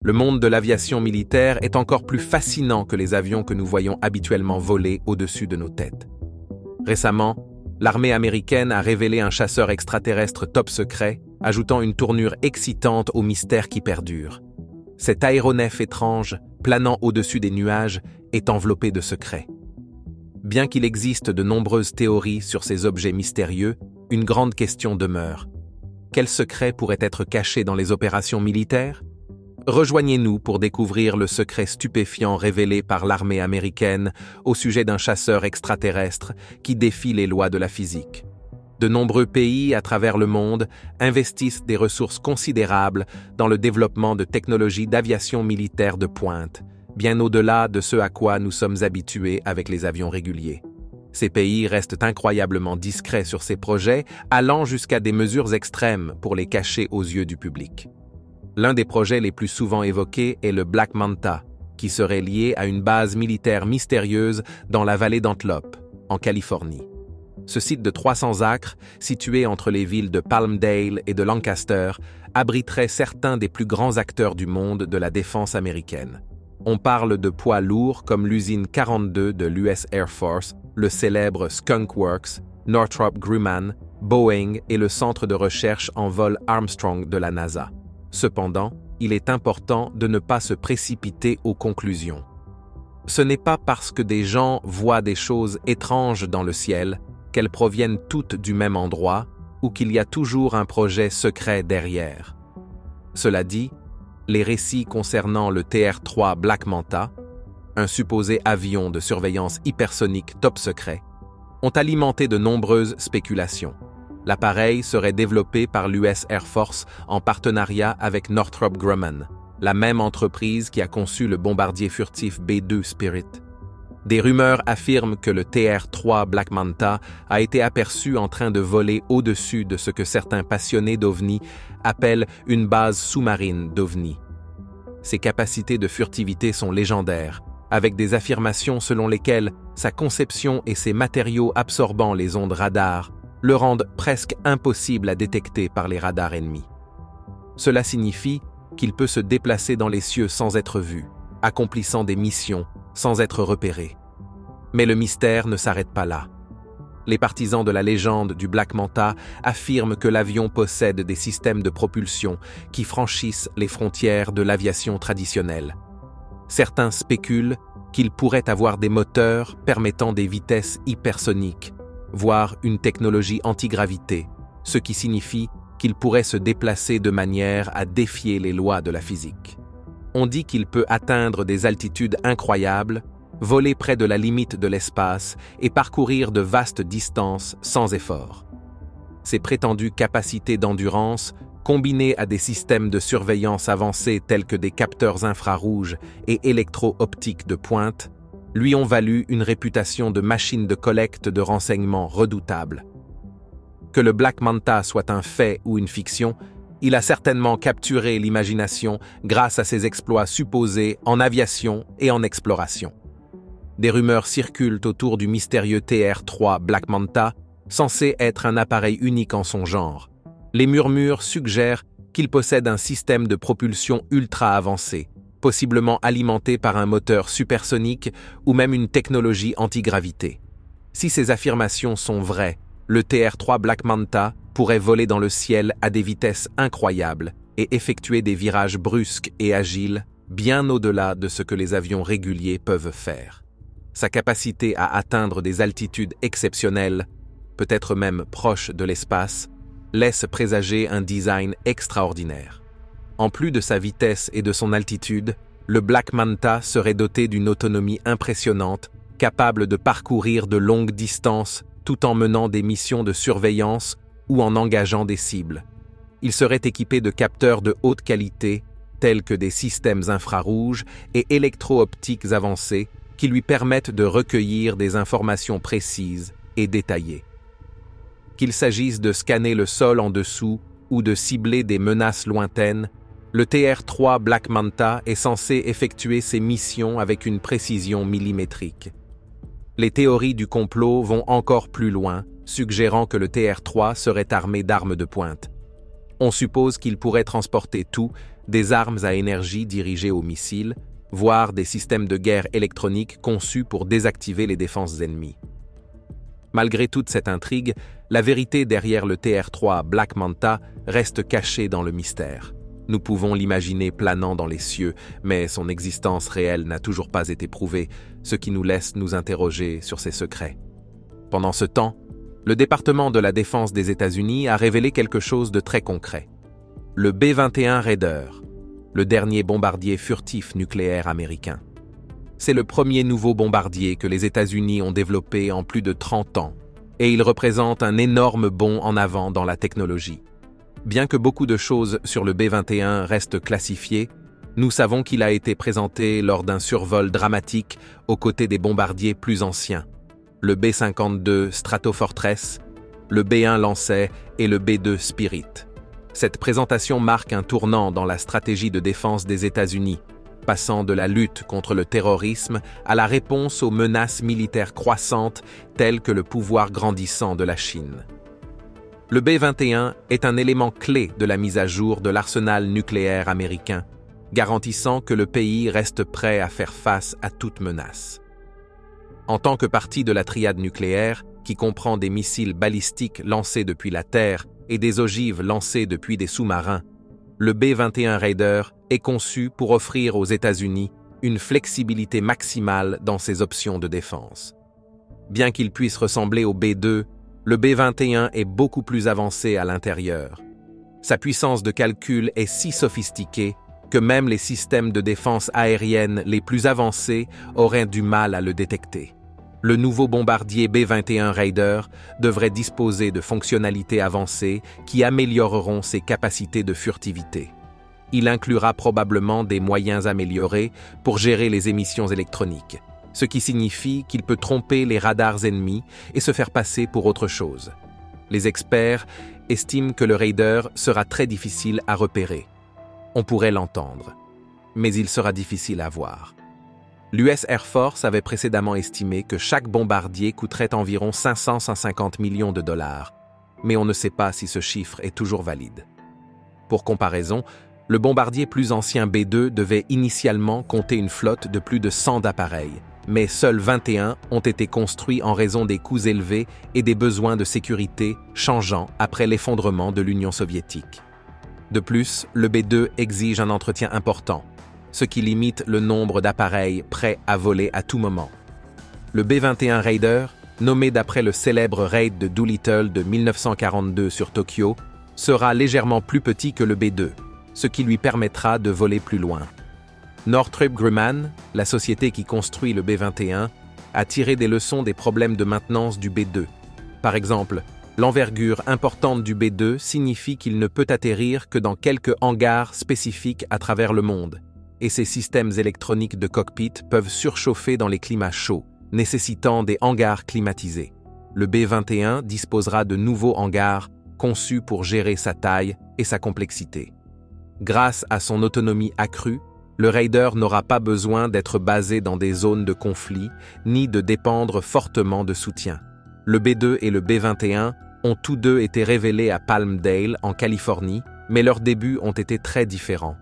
Le monde de l'aviation militaire est encore plus fascinant que les avions que nous voyons habituellement voler au-dessus de nos têtes. Récemment, l'armée américaine a révélé un chasseur extraterrestre top secret, ajoutant une tournure excitante au mystère qui perdure. Cet aéronef étrange, planant au-dessus des nuages, est enveloppé de secrets. Bien qu'il existe de nombreuses théories sur ces objets mystérieux, une grande question demeure. Quels secrets pourraient être cachés dans les opérations militaires? Rejoignez-nous pour découvrir le secret stupéfiant révélé par l'armée américaine au sujet d'un chasseur extraterrestre qui défie les lois de la physique. De nombreux pays à travers le monde investissent des ressources considérables dans le développement de technologies d'aviation militaire de pointe, bien au-delà de ce à quoi nous sommes habitués avec les avions réguliers. Ces pays restent incroyablement discrets sur ces projets, allant jusqu'à des mesures extrêmes pour les cacher aux yeux du public. L'un des projets les plus souvent évoqués est le Black Manta, qui serait lié à une base militaire mystérieuse dans la vallée d'Antelope, en Californie. Ce site de 300 acres, situé entre les villes de Palmdale et de Lancaster, abriterait certains des plus grands acteurs du monde de la défense américaine. On parle de poids lourds comme l'usine 42 de l'US Air Force, le célèbre Skunk Works, Northrop Grumman, Boeing et le centre de recherche en vol Armstrong de la NASA. Cependant, il est important de ne pas se précipiter aux conclusions. Ce n'est pas parce que des gens voient des choses étranges dans le ciel qu'elles proviennent toutes du même endroit ou qu'il y a toujours un projet secret derrière. Cela dit, les récits concernant le TR-3 Black Manta, un supposé avion de surveillance hypersonique top secret, ont alimenté de nombreuses spéculations. L'appareil serait développé par l'US Air Force en partenariat avec Northrop Grumman, la même entreprise qui a conçu le bombardier furtif B-2 Spirit. Des rumeurs affirment que le TR-3 Black Manta a été aperçu en train de voler au-dessus de ce que certains passionnés d'OVNI appellent une base sous-marine d'OVNI. Ses capacités de furtivité sont légendaires, avec des affirmations selon lesquelles sa conception et ses matériaux absorbant les ondes radar le rendent presque impossible à détecter par les radars ennemis. Cela signifie qu'il peut se déplacer dans les cieux sans être vu, accomplissant des missions sans être repéré. Mais le mystère ne s'arrête pas là. Les partisans de la légende du Black Manta affirment que l'avion possède des systèmes de propulsion qui franchissent les frontières de l'aviation traditionnelle. Certains spéculent qu'il pourrait avoir des moteurs permettant des vitesses hypersoniques, voire une technologie antigravité, ce qui signifie qu'il pourrait se déplacer de manière à défier les lois de la physique. On dit qu'il peut atteindre des altitudes incroyables, voler près de la limite de l'espace et parcourir de vastes distances sans effort. Ces prétendues capacités d'endurance, combinées à des systèmes de surveillance avancés tels que des capteurs infrarouges et électro-optiques de pointe, lui ont valu une réputation de machine de collecte de renseignements redoutable. Que le Black Manta soit un fait ou une fiction, il a certainement capturé l'imagination grâce à ses exploits supposés en aviation et en exploration. Des rumeurs circulent autour du mystérieux TR-3 Black Manta, censé être un appareil unique en son genre. Les murmures suggèrent qu'il possède un système de propulsion ultra avancé, possiblement alimenté par un moteur supersonique ou même une technologie antigravité. Si ces affirmations sont vraies, le TR-3 Black Manta pourrait voler dans le ciel à des vitesses incroyables et effectuer des virages brusques et agiles, bien au-delà de ce que les avions réguliers peuvent faire. Sa capacité à atteindre des altitudes exceptionnelles, peut-être même proches de l'espace, laisse présager un design extraordinaire. En plus de sa vitesse et de son altitude, le Black Manta serait doté d'une autonomie impressionnante, capable de parcourir de longues distances tout en menant des missions de surveillance ou en engageant des cibles. Il serait équipé de capteurs de haute qualité, tels que des systèmes infrarouges et électro-optiques avancés qui lui permettent de recueillir des informations précises et détaillées. Qu'il s'agisse de scanner le sol en dessous ou de cibler des menaces lointaines, le TR-3 Black Manta est censé effectuer ses missions avec une précision millimétrique. Les théories du complot vont encore plus loin, suggérant que le TR-3 serait armé d'armes de pointe. On suppose qu'il pourrait transporter tout, des armes à énergie dirigées aux missiles, voire des systèmes de guerre électroniques conçus pour désactiver les défenses ennemies. Malgré toute cette intrigue, la vérité derrière le TR-3 Black Manta reste cachée dans le mystère. Nous pouvons l'imaginer planant dans les cieux, mais son existence réelle n'a toujours pas été prouvée, ce qui nous laisse nous interroger sur ses secrets. Pendant ce temps, le département de la défense des États-Unis a révélé quelque chose de très concret. Le B-21 Raider, le dernier bombardier furtif nucléaire américain. C'est le premier nouveau bombardier que les États-Unis ont développé en plus de 30 ans, et il représente un énorme bond en avant dans la technologie. Bien que beaucoup de choses sur le B-21 restent classifiées, nous savons qu'il a été présenté lors d'un survol dramatique aux côtés des bombardiers plus anciens, le B-52 Stratofortress, le B-1 Lancet et le B-2 Spirit. Cette présentation marque un tournant dans la stratégie de défense des États-Unis, passant de la lutte contre le terrorisme à la réponse aux menaces militaires croissantes telles que le pouvoir grandissant de la Chine. Le B-21 est un élément clé de la mise à jour de l'arsenal nucléaire américain, garantissant que le pays reste prêt à faire face à toute menace. En tant que partie de la triade nucléaire, qui comprend des missiles balistiques lancés depuis la Terre et des ogives lancées depuis des sous-marins, le B-21 Raider est conçu pour offrir aux États-Unis une flexibilité maximale dans ses options de défense. Bien qu'il puisse ressembler au B-2, le B-21 est beaucoup plus avancé à l'intérieur. Sa puissance de calcul est si sophistiquée que même les systèmes de défense aérienne les plus avancés auraient du mal à le détecter. Le nouveau bombardier B-21 Raider devrait disposer de fonctionnalités avancées qui amélioreront ses capacités de furtivité. Il inclura probablement des moyens améliorés pour gérer les émissions électroniques, ce qui signifie qu'il peut tromper les radars ennemis et se faire passer pour autre chose. Les experts estiment que le Raider sera très difficile à repérer. On pourrait l'entendre, mais il sera difficile à voir. L'US Air Force avait précédemment estimé que chaque bombardier coûterait environ 550 millions de dollars, mais on ne sait pas si ce chiffre est toujours valide. Pour comparaison, le bombardier plus ancien B-2 devait initialement compter une flotte de plus de 100 appareils, mais seuls 21 ont été construits en raison des coûts élevés et des besoins de sécurité changeants après l'effondrement de l'Union soviétique. De plus, le B-2 exige un entretien important, ce qui limite le nombre d'appareils prêts à voler à tout moment. Le B-21 Raider, nommé d'après le célèbre raid de Doolittle de 1942 sur Tokyo, sera légèrement plus petit que le B-2, ce qui lui permettra de voler plus loin. Northrop Grumman, la société qui construit le B-21, a tiré des leçons des problèmes de maintenance du B-2. Par exemple, l'envergure importante du B-2 signifie qu'il ne peut atterrir que dans quelques hangars spécifiques à travers le monde, et ses systèmes électroniques de cockpit peuvent surchauffer dans les climats chauds, nécessitant des hangars climatisés. Le B-21 disposera de nouveaux hangars conçus pour gérer sa taille et sa complexité. Grâce à son autonomie accrue, le Raider n'aura pas besoin d'être basé dans des zones de conflit, ni de dépendre fortement de soutien. Le B-2 et le B-21 ont tous deux été révélés à Palmdale, en Californie, mais leurs débuts ont été très différents.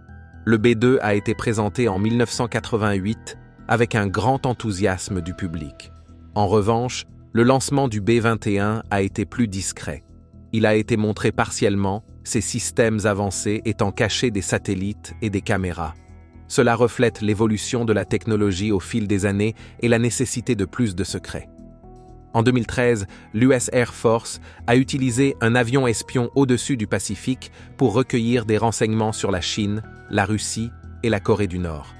Le B-2 a été présenté en 1988 avec un grand enthousiasme du public. En revanche, le lancement du B-21 a été plus discret. Il a été montré partiellement, ses systèmes avancés étant cachés des satellites et des caméras. Cela reflète l'évolution de la technologie au fil des années et la nécessité de plus de secrets. En 2013, l'US Air Force a utilisé un avion espion au-dessus du Pacifique pour recueillir des renseignements sur la Chine, la Russie et la Corée du Nord.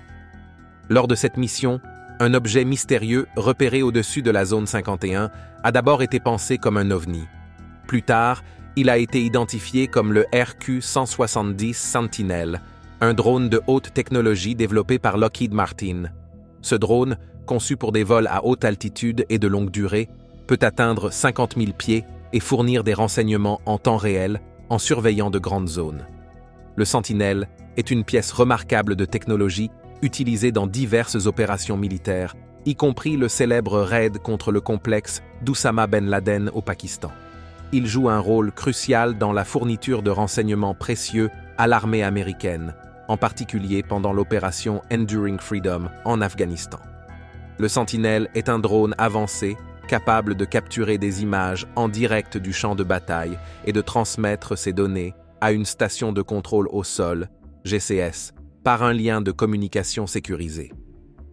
Lors de cette mission, un objet mystérieux repéré au-dessus de la zone 51 a d'abord été pensé comme un ovni. Plus tard, il a été identifié comme le RQ-170 Sentinel, un drone de haute technologie développé par Lockheed Martin. Ce drone, conçu pour des vols à haute altitude et de longue durée, peut atteindre 50 000 pieds et fournir des renseignements en temps réel en surveillant de grandes zones. Le Sentinel est une pièce remarquable de technologie utilisée dans diverses opérations militaires, y compris le célèbre raid contre le complexe d'Oussama Ben Laden au Pakistan. il joue un rôle crucial dans la fourniture de renseignements précieux à l'armée américaine, en particulier pendant l'opération Enduring Freedom en Afghanistan. Le Sentinelle est un drone avancé, capable de capturer des images en direct du champ de bataille et de transmettre ces données à une station de contrôle au sol, GCS, par un lien de communication sécurisé.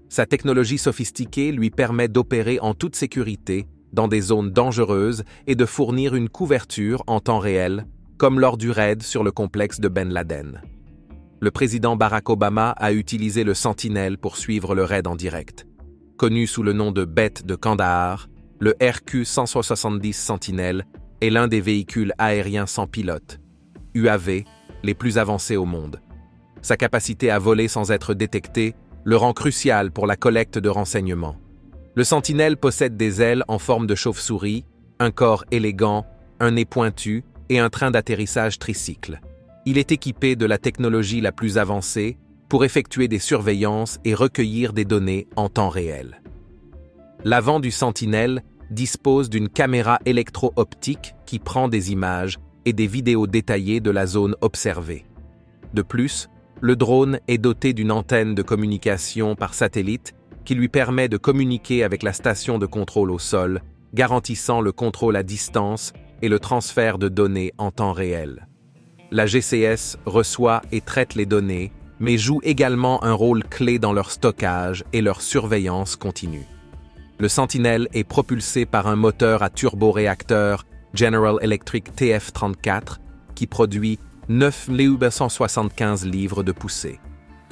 Sa technologie sophistiquée lui permet d'opérer en toute sécurité dans des zones dangereuses et de fournir une couverture en temps réel, comme lors du raid sur le complexe de Ben Laden. Le président Barack Obama a utilisé le Sentinelle pour suivre le raid en direct. Connu sous le nom de Bête de Kandahar, le RQ-170 Sentinelle est l'un des véhicules aériens sans pilote, UAV, les plus avancés au monde. Sa capacité à voler sans être détecté le rend crucial pour la collecte de renseignements. Le Sentinelle possède des ailes en forme de chauve-souris, un corps élégant, un nez pointu et un train d'atterrissage tricycle. Il est équipé de la technologie la plus avancée pour effectuer des surveillances et recueillir des données en temps réel. L'avant du Sentinelle dispose d'une caméra électro-optique qui prend des images et des vidéos détaillées de la zone observée. De plus, le drone est doté d'une antenne de communication par satellite qui lui permet de communiquer avec la station de contrôle au sol, garantissant le contrôle à distance et le transfert de données en temps réel. La GCS reçoit et traite les données, mais joue également un rôle clé dans leur stockage et leur surveillance continue. Le Sentinelle est propulsé par un moteur à turboréacteur General Electric TF-34 qui produit 9,175 livres de poussée.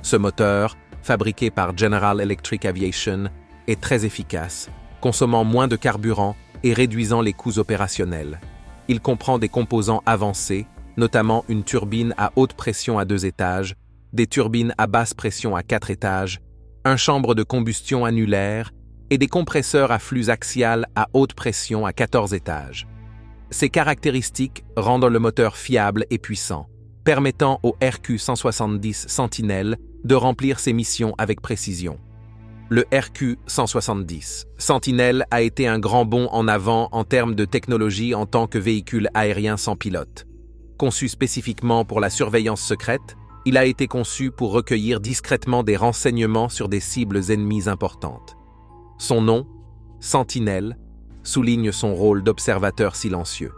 Ce moteur, fabriqué par General Electric Aviation, est très efficace, consommant moins de carburant et réduisant les coûts opérationnels. Il comprend des composants avancés, notamment une turbine à haute pression à 2 étages, des turbines à basse pression à 4 étages, un chambre de combustion annulaire et des compresseurs à flux axial à haute pression à 14 étages. Ces caractéristiques rendent le moteur fiable et puissant, permettant au RQ-170 Sentinelle de remplir ses missions avec précision. Le RQ-170 Sentinelle a été un grand bond en avant en termes de technologie en tant que véhicule aérien sans pilote. Conçu spécifiquement pour la surveillance secrète, il a été conçu pour recueillir discrètement des renseignements sur des cibles ennemies importantes. Son nom, Sentinelle, souligne son rôle d'observateur silencieux.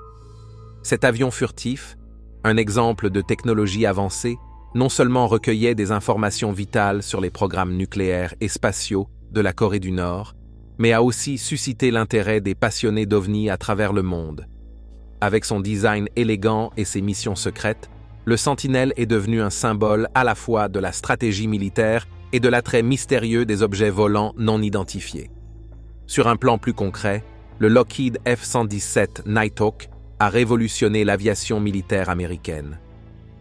Cet avion furtif, un exemple de technologie avancée, non seulement recueillait des informations vitales sur les programmes nucléaires et spatiaux de la Corée du Nord, mais a aussi suscité l'intérêt des passionnés d'OVNI à travers le monde. Avec son design élégant et ses missions secrètes, le Sentinelle est devenu un symbole à la fois de la stratégie militaire et de l'attrait mystérieux des objets volants non identifiés. Sur un plan plus concret, le Lockheed F-117 Nighthawk a révolutionné l'aviation militaire américaine.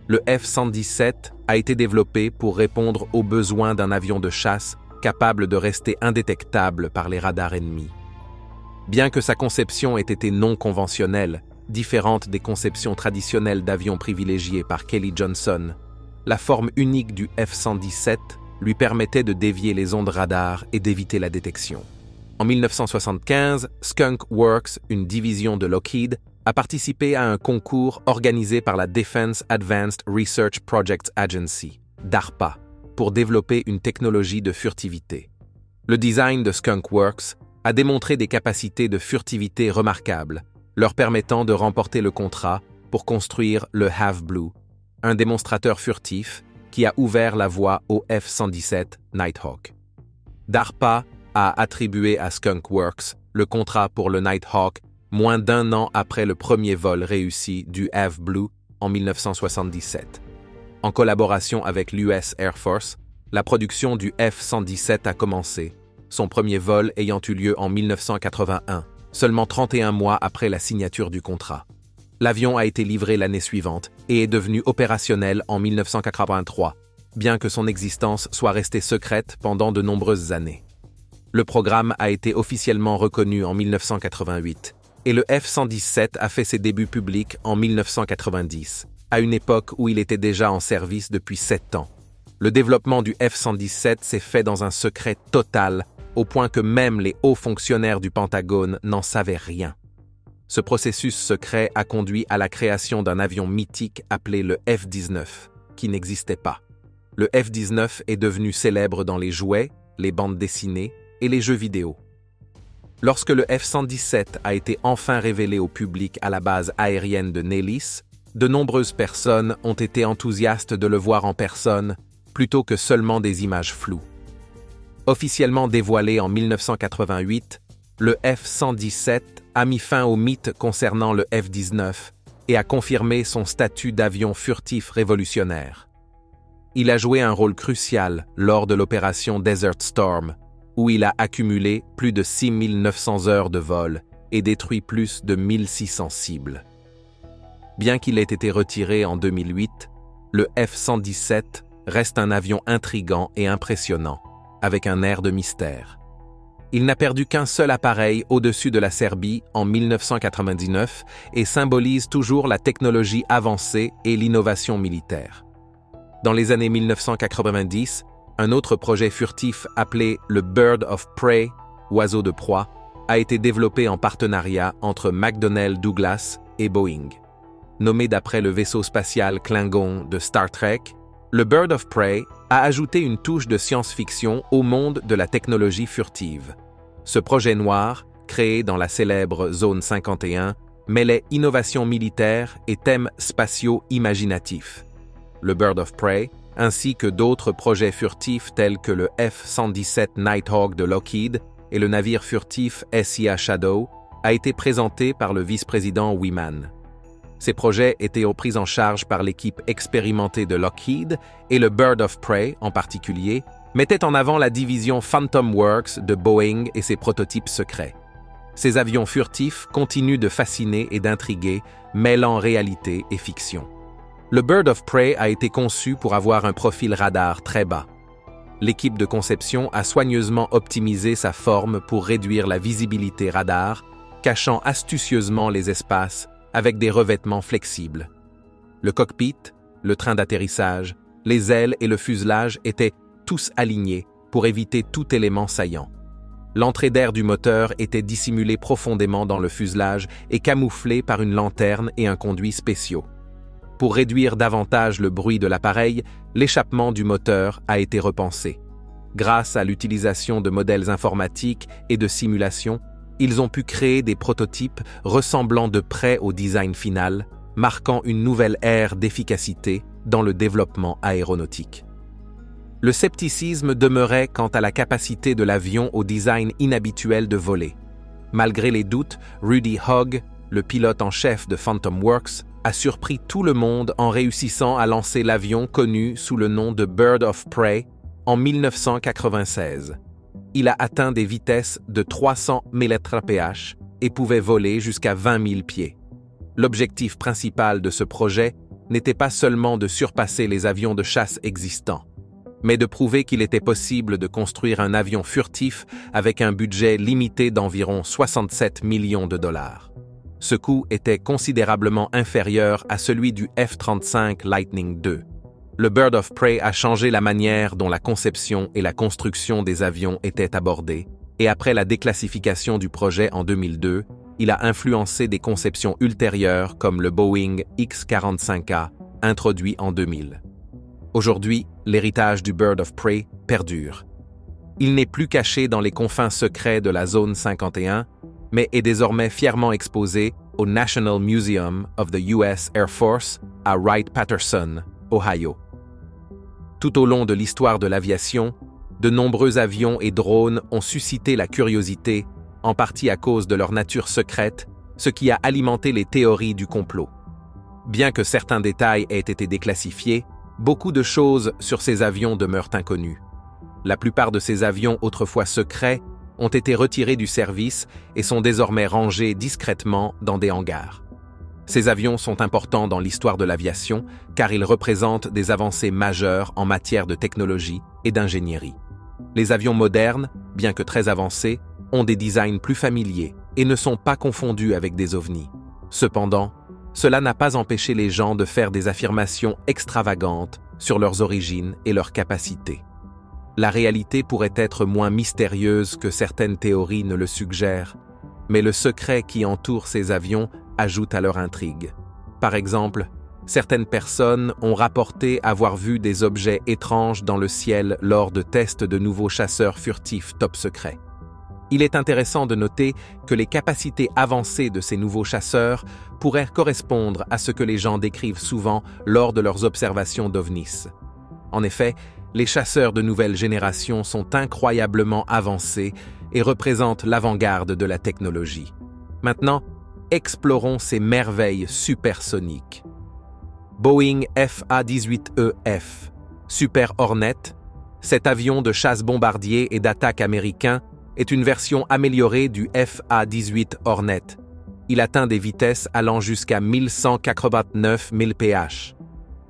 Le F-117 a été développé pour répondre aux besoins d'un avion de chasse capable de rester indétectable par les radars ennemis. Bien que sa conception ait été non conventionnelle, différente des conceptions traditionnelles d'avions privilégiés par Kelly Johnson, la forme unique du F-117 lui permettait de dévier les ondes radar et d'éviter la détection. En 1975, Skunk Works, une division de Lockheed, a participé à un concours organisé par la Defense Advanced Research Projects Agency, DARPA, pour développer une technologie de furtivité. Le design de Skunk Works a démontré des capacités de furtivité remarquables, leur permettant de remporter le contrat pour construire le Have Blue, un démonstrateur furtif qui a ouvert la voie au F-117 Nighthawk. DARPA a attribué à Skunk Works le contrat pour le Nighthawk moins d'1 an après le premier vol réussi du Have Blue en 1977. En collaboration avec l'US Air Force, la production du F-117 a commencé, son premier vol ayant eu lieu en 1981, seulement 31 mois après la signature du contrat. L'avion a été livré l'année suivante et est devenu opérationnel en 1983, bien que son existence soit restée secrète pendant de nombreuses années. Le programme a été officiellement reconnu en 1988 et le F-117 a fait ses débuts publics en 1990, à une époque où il était déjà en service depuis 7 ans. Le développement du F-117 s'est fait dans un secret total, au point que même les hauts fonctionnaires du Pentagone n'en savaient rien. Ce processus secret a conduit à la création d'un avion mythique appelé le F-19, qui n'existait pas. Le F-19 est devenu célèbre dans les jouets, les bandes dessinées et les jeux vidéo. Lorsque le F-117 a été enfin révélé au public à la base aérienne de Nellis, de nombreuses personnes ont été enthousiastes de le voir en personne, plutôt que seulement des images floues. Officiellement dévoilé en 1988, le F-117 a mis fin au mythe concernant le F-19 et a confirmé son statut d'avion furtif révolutionnaire. Il a joué un rôle crucial lors de l'opération Desert Storm, où il a accumulé plus de 6900 heures de vol et détruit plus de 1600 cibles. Bien qu'il ait été retiré en 2008, le F-117 reste un avion intrigant et impressionnant, avec un air de mystère. Il n'a perdu qu'un seul appareil au-dessus de la Serbie en 1999 et symbolise toujours la technologie avancée et l'innovation militaire. Dans les années 1990, un autre projet furtif appelé le Bird of Prey, oiseau de proie, a été développé en partenariat entre McDonnell Douglas et Boeing. Nommé d'après le vaisseau spatial Klingon de Star Trek, le Bird of Prey a ajouté une touche de science-fiction au monde de la technologie furtive. Ce projet noir, créé dans la célèbre Zone 51, mêlait innovation militaire et thèmes spatiaux imaginatifs. Le Bird of Prey, ainsi que d'autres projets furtifs tels que le F-117 Nighthawk de Lockheed et le navire furtif SIA Shadow, a été présenté par le vice-président Wyman. Ces projets étaient pris en charge par l'équipe expérimentée de Lockheed et le Bird of Prey, en particulier, mettait en avant la division Phantom Works de Boeing et ses prototypes secrets. Ces avions furtifs continuent de fasciner et d'intriguer, mêlant réalité et fiction. Le Bird of Prey a été conçu pour avoir un profil radar très bas. L'équipe de conception a soigneusement optimisé sa forme pour réduire la visibilité radar, cachant astucieusement les espaces avec des revêtements flexibles. Le cockpit, le train d'atterrissage, les ailes et le fuselage étaient tous alignés pour éviter tout élément saillant. L'entrée d'air du moteur était dissimulée profondément dans le fuselage et camouflée par une lanterne et un conduit spéciaux. Pour réduire davantage le bruit de l'appareil, l'échappement du moteur a été repensé. Grâce à l'utilisation de modèles informatiques et de simulations, ils ont pu créer des prototypes ressemblant de près au design final, marquant une nouvelle ère d'efficacité dans le développement aéronautique. Le scepticisme demeurait quant à la capacité de l'avion au design inhabituel de voler. Malgré les doutes, Rudy Hogg, le pilote en chef de Phantom Works, a surpris tout le monde en réussissant à lancer l'avion connu sous le nom de Bird of Prey en 1996. Il a atteint des vitesses de 300 mph et pouvait voler jusqu'à 20 000 pieds. L'objectif principal de ce projet n'était pas seulement de surpasser les avions de chasse existants, mais de prouver qu'il était possible de construire un avion furtif avec un budget limité d'environ 67 millions de dollars. Ce coût était considérablement inférieur à celui du F-35 Lightning II. Le Bird of Prey a changé la manière dont la conception et la construction des avions étaient abordées, et après la déclassification du projet en 2002, il a influencé des conceptions ultérieures comme le Boeing X-45A, introduit en 2000. Aujourd'hui, l'héritage du Bird of Prey perdure. Il n'est plus caché dans les confins secrets de la Zone 51, mais est désormais fièrement exposé au National Museum of the US Air Force à Wright-Patterson, Ohio. Tout au long de l'histoire de l'aviation, de nombreux avions et drones ont suscité la curiosité, en partie à cause de leur nature secrète, ce qui a alimenté les théories du complot. Bien que certains détails aient été déclassifiés, beaucoup de choses sur ces avions demeurent inconnues. La plupart de ces avions autrefois secrets ont été retirés du service et sont désormais rangés discrètement dans des hangars. Ces avions sont importants dans l'histoire de l'aviation car ils représentent des avancées majeures en matière de technologie et d'ingénierie. Les avions modernes, bien que très avancés, ont des designs plus familiers et ne sont pas confondus avec des ovnis. Cependant, cela n'a pas empêché les gens de faire des affirmations extravagantes sur leurs origines et leurs capacités. La réalité pourrait être moins mystérieuse que certaines théories ne le suggèrent. mais le secret qui entoure ces avions ajoute à leur intrigue. Par exemple, certaines personnes ont rapporté avoir vu des objets étranges dans le ciel lors de tests de nouveaux chasseurs furtifs top secrets. Il est intéressant de noter que les capacités avancées de ces nouveaux chasseurs pourraient correspondre à ce que les gens décrivent souvent lors de leurs observations d'OVNIs. En effet, les chasseurs de nouvelle génération sont incroyablement avancés et représentent l'avant-garde de la technologie. Maintenant, explorons ces merveilles supersoniques. Boeing FA-18EF, Super Hornet, cet avion de chasse bombardier et d'attaque américain, est une version améliorée du FA-18 Hornet. Il atteint des vitesses allant jusqu'à 1189 000 ph.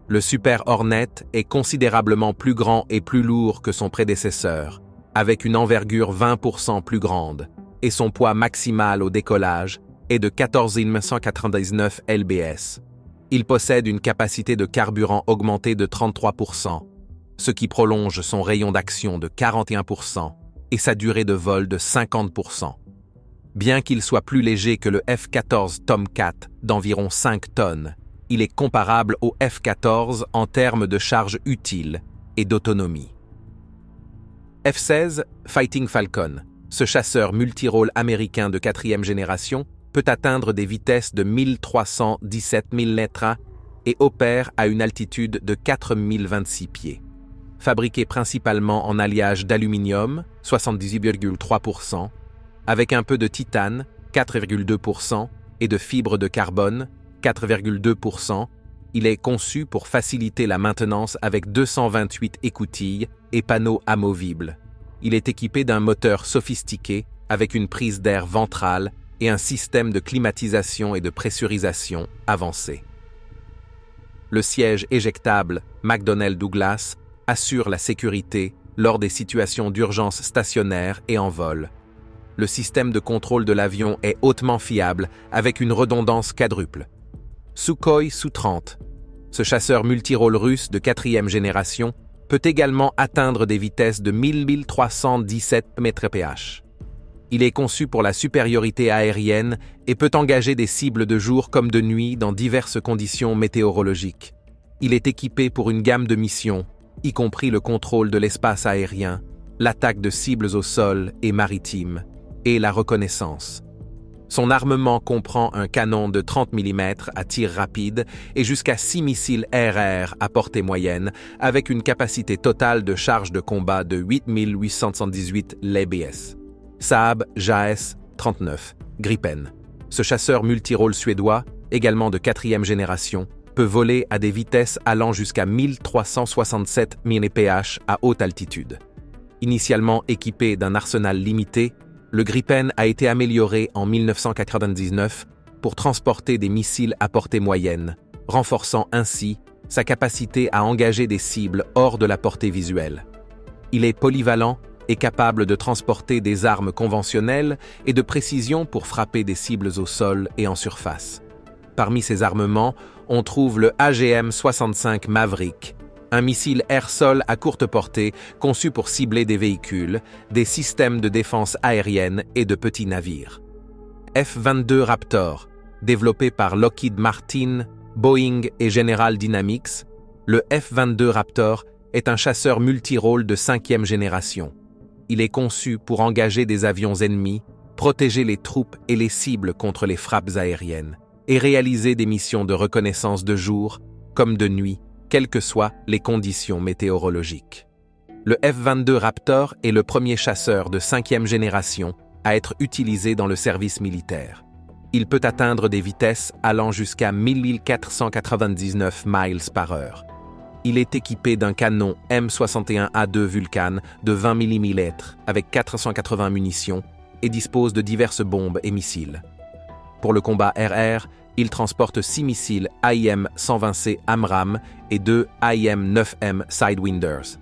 Le Super Hornet est considérablement plus grand et plus lourd que son prédécesseur, avec une envergure 20% plus grande, et son poids maximal au décollage est de 14 199 lbs. Il possède une capacité de carburant augmentée de 33%, ce qui prolonge son rayon d'action de 41% et sa durée de vol de 50%. Bien qu'il soit plus léger que le F-14 Tomcat d'environ 5 tonnes, il est comparable au F-14 en termes de charge utile et d'autonomie. F-16 Fighting Falcon, ce chasseur multirôle américain de 4e génération, peut atteindre des vitesses de 1317 000 mètres et opère à une altitude de 4026 pieds. Fabriqué principalement en alliage d'aluminium, 78,3%, avec un peu de titane, 4,2%, et de fibre de carbone, 4,2%, il est conçu pour faciliter la maintenance avec 228 écoutilles et panneaux amovibles. Il est équipé d'un moteur sophistiqué avec une prise d'air ventrale et un système de climatisation et de pressurisation avancé. Le siège éjectable McDonnell Douglas assure la sécurité lors des situations d'urgence stationnaires et en vol. Le système de contrôle de l'avion est hautement fiable avec une redondance quadruple. Sukhoi Su-30, ce chasseur multirôle russe de 4e génération, peut également atteindre des vitesses de 1317 mph. Il est conçu pour la supériorité aérienne et peut engager des cibles de jour comme de nuit dans diverses conditions météorologiques. Il est équipé pour une gamme de missions, y compris le contrôle de l'espace aérien, l'attaque de cibles au sol et maritime, et la reconnaissance. Son armement comprend un canon de 30 mm à tir rapide et jusqu'à 6 missiles RR à portée moyenne, avec une capacité totale de charge de combat de 8878 lbs. Saab JAS-39 Gripen. Ce chasseur multirôle suédois, également de 4e génération, peut voler à des vitesses allant jusqu'à 1367 mph à haute altitude. Initialement équipé d'un arsenal limité, le Gripen a été amélioré en 1999 pour transporter des missiles à portée moyenne, renforçant ainsi sa capacité à engager des cibles hors de la portée visuelle. Il est polyvalent et capable de transporter des armes conventionnelles et de précision pour frapper des cibles au sol et en surface. Parmi ces armements, on trouve le AGM-65 Maverick, un missile air-sol à courte portée conçu pour cibler des véhicules, des systèmes de défense aérienne et de petits navires. F-22 Raptor, développé par Lockheed Martin, Boeing et General Dynamics, le F-22 Raptor est un chasseur multirôle de 5e génération. Il est conçu pour engager des avions ennemis, protéger les troupes et les cibles contre les frappes aériennes, et réaliser des missions de reconnaissance de jour comme de nuit, quelles que soient les conditions météorologiques. Le F-22 Raptor est le premier chasseur de 5e génération à être utilisé dans le service militaire. Il peut atteindre des vitesses allant jusqu'à 1499 miles par heure. Il est équipé d'un canon M61A2 Vulcan de 20 mm avec 480 munitions et dispose de diverses bombes et missiles. Pour le combat RR, il transporte 6 missiles AIM-120C AMRAAM et 2 AIM-9M Sidewinders.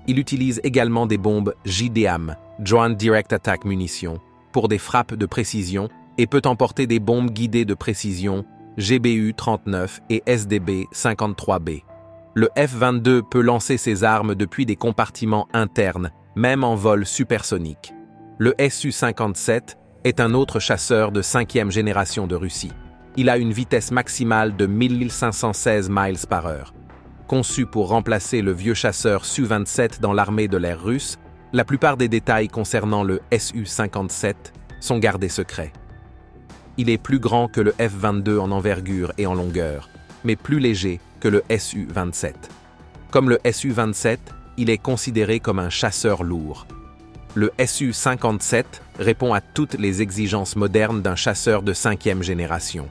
Il utilise également des bombes JDAM, Joint Direct Attack Munitions, pour des frappes de précision et peut emporter des bombes guidées de précision GBU-39 et SDB-53B. Le F-22 peut lancer ses armes depuis des compartiments internes, même en vol supersonique. Le Su-57 est un autre chasseur de 5e génération de Russie. Il a une vitesse maximale de 1516 miles par heure. Conçu pour remplacer le vieux chasseur Su-27 dans l'armée de l'air russe, la plupart des détails concernant le Su-57 sont gardés secrets. Il est plus grand que le F-22 en envergure et en longueur, mais plus léger que le Su-27. Comme le Su-27, il est considéré comme un chasseur lourd. Le Su-57 répond à toutes les exigences modernes d'un chasseur de 5e génération.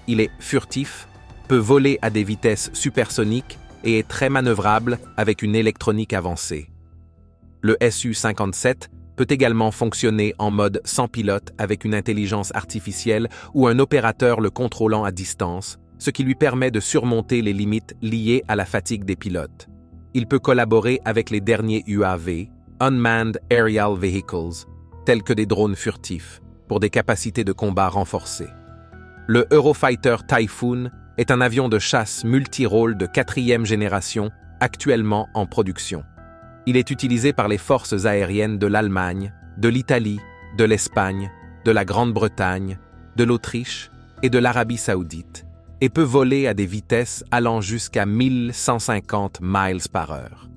Il est furtif, peut voler à des vitesses supersoniques et est très manœuvrable avec une électronique avancée. Le Su-57 peut également fonctionner en mode sans pilote avec une intelligence artificielle ou un opérateur le contrôlant à distance, ce qui lui permet de surmonter les limites liées à la fatigue des pilotes. Il peut collaborer avec les derniers UAV, Unmanned Aerial Vehicles, tels que des drones furtifs, pour des capacités de combat renforcées. Le Eurofighter Typhoon est un avion de chasse multirôle de 4e génération, actuellement en production. Il est utilisé par les forces aériennes de l'Allemagne, de l'Italie, de l'Espagne, de la Grande-Bretagne, de l'Autriche et de l'Arabie saoudite, et peut voler à des vitesses allant jusqu'à 1150 miles par heure.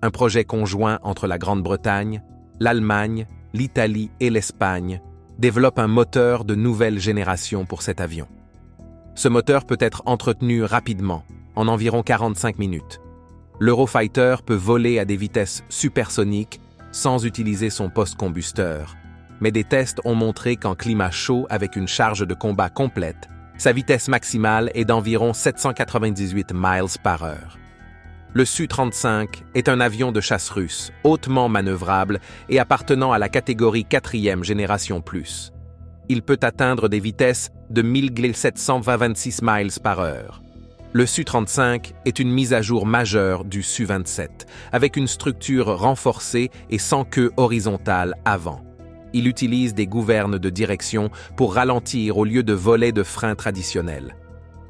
Un projet conjoint entre la Grande-Bretagne, l'Allemagne, l'Italie et l'Espagne développe un moteur de nouvelle génération pour cet avion. Ce moteur peut être entretenu rapidement, en environ 45 minutes. L'Eurofighter peut voler à des vitesses supersoniques sans utiliser son post-combusteur, mais des tests ont montré qu'en climat chaud avec une charge de combat complète, sa vitesse maximale est d'environ 798 miles par heure. Le Su-35 est un avion de chasse russe, hautement manœuvrable et appartenant à la catégorie 4e génération plus. Il peut atteindre des vitesses de 1726 miles par heure. Le Su-35 est une mise à jour majeure du Su-27, avec une structure renforcée et sans queue horizontale avant. Il utilise des gouvernes de direction pour ralentir au lieu de volets de frein traditionnels.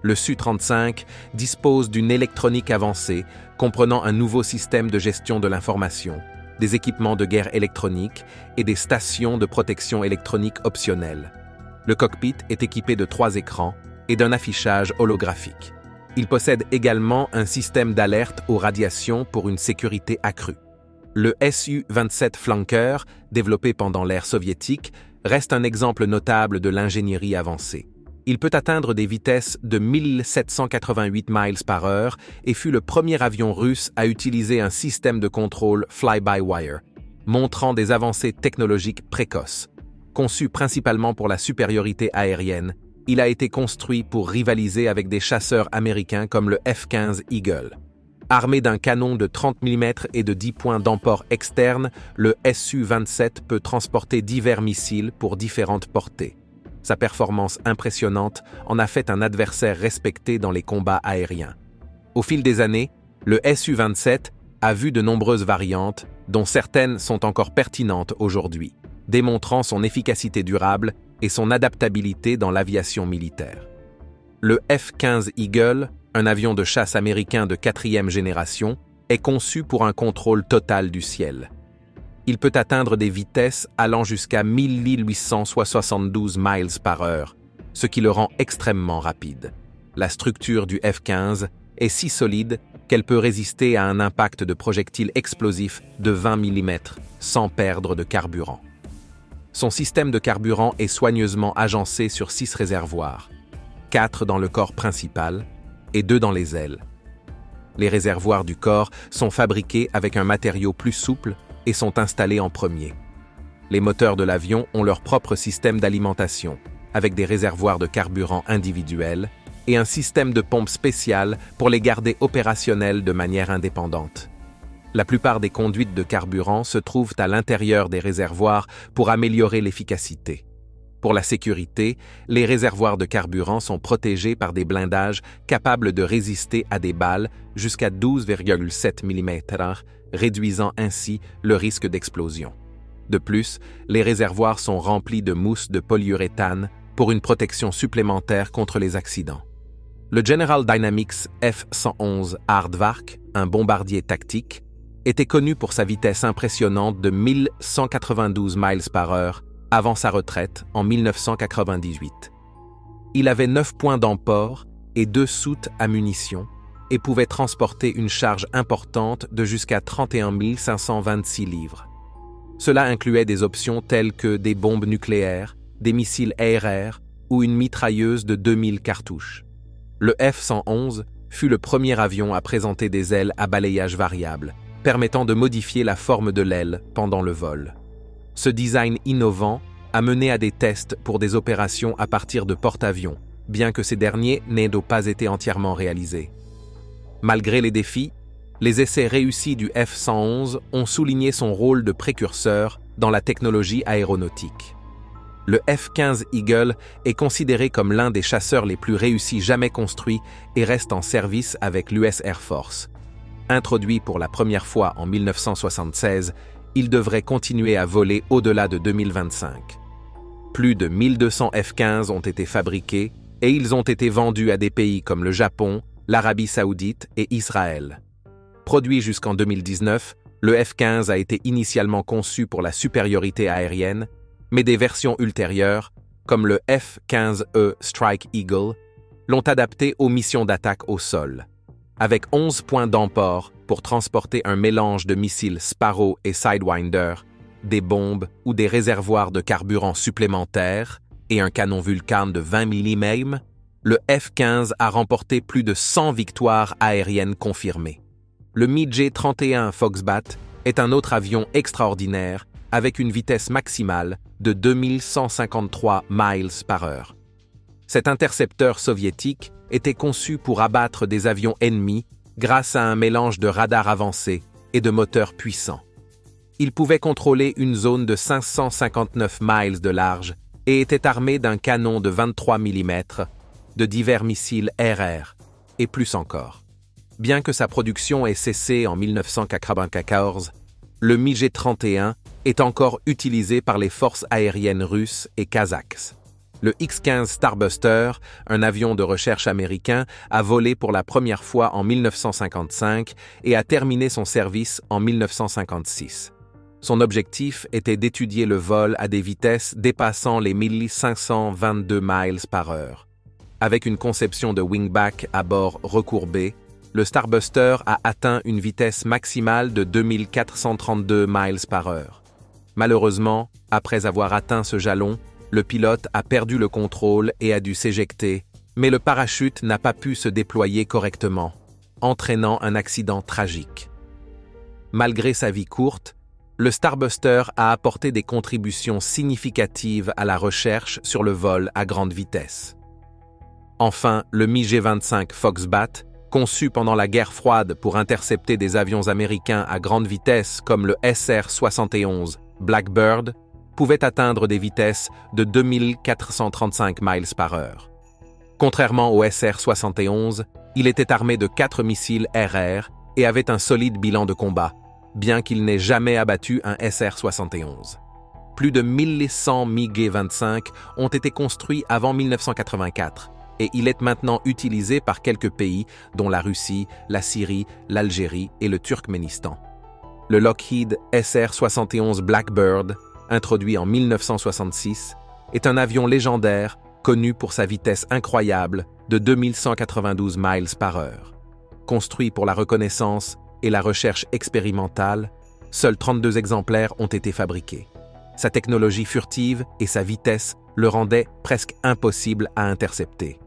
Le Su-35 dispose d'une électronique avancée comprenant un nouveau système de gestion de l'information, des équipements de guerre électronique et des stations de protection électronique optionnelles. Le cockpit est équipé de 3 écrans et d'un affichage holographique. Il possède également un système d'alerte aux radiations pour une sécurité accrue. Le Su-27 Flanker, développé pendant l'ère soviétique, reste un exemple notable de l'ingénierie avancée. Il peut atteindre des vitesses de 1788 miles par heure et fut le premier avion russe à utiliser un système de contrôle fly-by-wire, montrant des avancées technologiques précoces. Conçu principalement pour la supériorité aérienne, il a été construit pour rivaliser avec des chasseurs américains comme le F-15 Eagle. Armé d'un canon de 30 mm et de 10 points d'emport externe, le Su-27 peut transporter divers missiles pour différentes portées. Sa performance impressionnante en a fait un adversaire respecté dans les combats aériens. Au fil des années, le Su-27 a vu de nombreuses variantes, dont certaines sont encore pertinentes aujourd'hui, démontrant son efficacité durable et son adaptabilité dans l'aviation militaire. Le F-15 Eagle, un avion de chasse américain de 4e génération, est conçu pour un contrôle total du ciel. Il peut atteindre des vitesses allant jusqu'à 1872 miles par heure, ce qui le rend extrêmement rapide. La structure du F-15 est si solide qu'elle peut résister à un impact de projectiles explosifs de 20 mm sans perdre de carburant. Son système de carburant est soigneusement agencé sur 6 réservoirs, 4 dans le corps principal et 2 dans les ailes. Les réservoirs du corps sont fabriqués avec un matériau plus souple et sont installés en premier. Les moteurs de l'avion ont leur propre système d'alimentation, avec des réservoirs de carburant individuels et un système de pompe spéciale pour les garder opérationnels de manière indépendante. La plupart des conduites de carburant se trouvent à l'intérieur des réservoirs pour améliorer l'efficacité. Pour la sécurité, les réservoirs de carburant sont protégés par des blindages capables de résister à des balles jusqu'à 12,7 mm, réduisant ainsi le risque d'explosion. De plus, les réservoirs sont remplis de mousse de polyuréthane pour une protection supplémentaire contre les accidents. Le General Dynamics F-111 Aardvark, un bombardier tactique, était connu pour sa vitesse impressionnante de 1192 miles par heure avant sa retraite en 1998. Il avait 9 points d'emport et 2 soutes à munitions et pouvait transporter une charge importante de jusqu'à 31 526 livres. Cela incluait des options telles que des bombes nucléaires, des missiles aériens ou une mitrailleuse de 2000 cartouches. Le F-111 fut le premier avion à présenter des ailes à balayage variable, permettant de modifier la forme de l'aile pendant le vol. Ce design innovant a mené à des tests pour des opérations à partir de porte-avions, bien que ces derniers n'aient pas été entièrement réalisés. Malgré les défis, les essais réussis du F-111 ont souligné son rôle de précurseur dans la technologie aéronautique. Le F-15 Eagle est considéré comme l'un des chasseurs les plus réussis jamais construits et reste en service avec l'US Air Force. Introduit pour la première fois en 1976, il devrait continuer à voler au-delà de 2025. Plus de 1200 F-15 ont été fabriqués et ils ont été vendus à des pays comme le Japon, l'Arabie Saoudite et Israël. Produit jusqu'en 2019, le F-15 a été initialement conçu pour la supériorité aérienne, mais des versions ultérieures, comme le F-15E Strike Eagle, l'ont adapté aux missions d'attaque au sol. Avec 11 points d'emport pour transporter un mélange de missiles Sparrow et Sidewinder, des bombes ou des réservoirs de carburant supplémentaires et un canon Vulcan de 20 mm, le F-15 a remporté plus de 100 victoires aériennes confirmées. Le MiG-31 Foxbat est un autre avion extraordinaire avec une vitesse maximale de 2153 miles par heure. Cet intercepteur soviétique était conçu pour abattre des avions ennemis grâce à un mélange de radars avancés et de moteurs puissants. Il pouvait contrôler une zone de 559 miles de large et était armé d'un canon de 23 mm, de divers missiles RR et plus encore. Bien que sa production ait cessé en 1994, le MiG-31 est encore utilisé par les forces aériennes russes et kazakhs. Le X-15 Starbuster, un avion de recherche américain, a volé pour la première fois en 1955 et a terminé son service en 1956. Son objectif était d'étudier le vol à des vitesses dépassant les 1522 miles par heure. Avec une conception de wingback à bord recourbé, le Starbuster a atteint une vitesse maximale de 2432 miles par heure. Malheureusement, après avoir atteint ce jalon, le pilote a perdu le contrôle et a dû s'éjecter, mais le parachute n'a pas pu se déployer correctement, entraînant un accident tragique. Malgré sa vie courte, le Starbuster a apporté des contributions significatives à la recherche sur le vol à grande vitesse. Enfin, le MiG-25 Foxbat, conçu pendant la guerre froide pour intercepter des avions américains à grande vitesse comme le SR-71 Blackbird, pouvait atteindre des vitesses de 2435 miles par heure. Contrairement au SR-71, il était armé de 4 missiles RR et avait un solide bilan de combat, bien qu'il n'ait jamais abattu un SR-71. Plus de 1100 MiG-25 ont été construits avant 1984, et il est maintenant utilisé par quelques pays, dont la Russie, la Syrie, l'Algérie et le Turkménistan. Le Lockheed SR-71 Blackbird, introduit en 1966, est un avion légendaire connu pour sa vitesse incroyable de 2192 miles par heure. Construit pour la reconnaissance et la recherche expérimentale, seuls 32 exemplaires ont été fabriqués. Sa technologie furtive et sa vitesse le rendaient presque impossible à intercepter.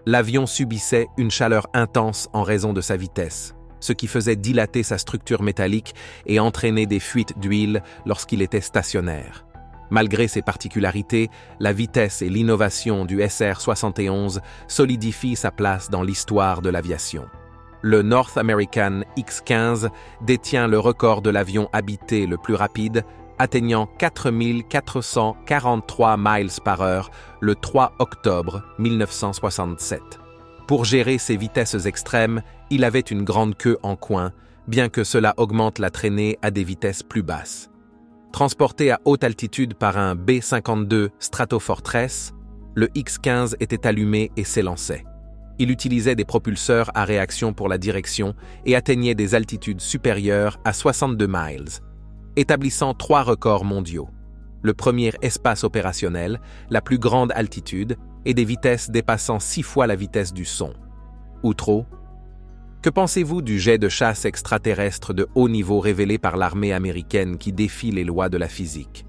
L'avion subissait une chaleur intense en raison de sa vitesse, ce qui faisait dilater sa structure métallique et entraîner des fuites d'huile lorsqu'il était stationnaire. Malgré ces particularités, la vitesse et l'innovation du SR-71 solidifient sa place dans l'histoire de l'aviation. Le North American X-15 détient le record de l'avion habité le plus rapide, atteignant 4443 miles par heure le 3 octobre 1967. Pour gérer ces vitesses extrêmes, il avait une grande queue en coin, bien que cela augmente la traînée à des vitesses plus basses. Transporté à haute altitude par un B-52 Stratofortress, le X-15 était allumé et s'élançait. Il utilisait des propulseurs à réaction pour la direction et atteignait des altitudes supérieures à 62 miles, établissant 3 records mondiaux. le premier espace opérationnel, la plus grande altitude et des vitesses dépassant 6 fois la vitesse du son. Ou trop? Que pensez-vous du jet de chasse extraterrestre de haut niveau révélé par l'armée américaine qui défie les lois de la physique?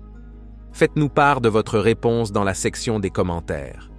Faites-nous part de votre réponse dans la section des commentaires.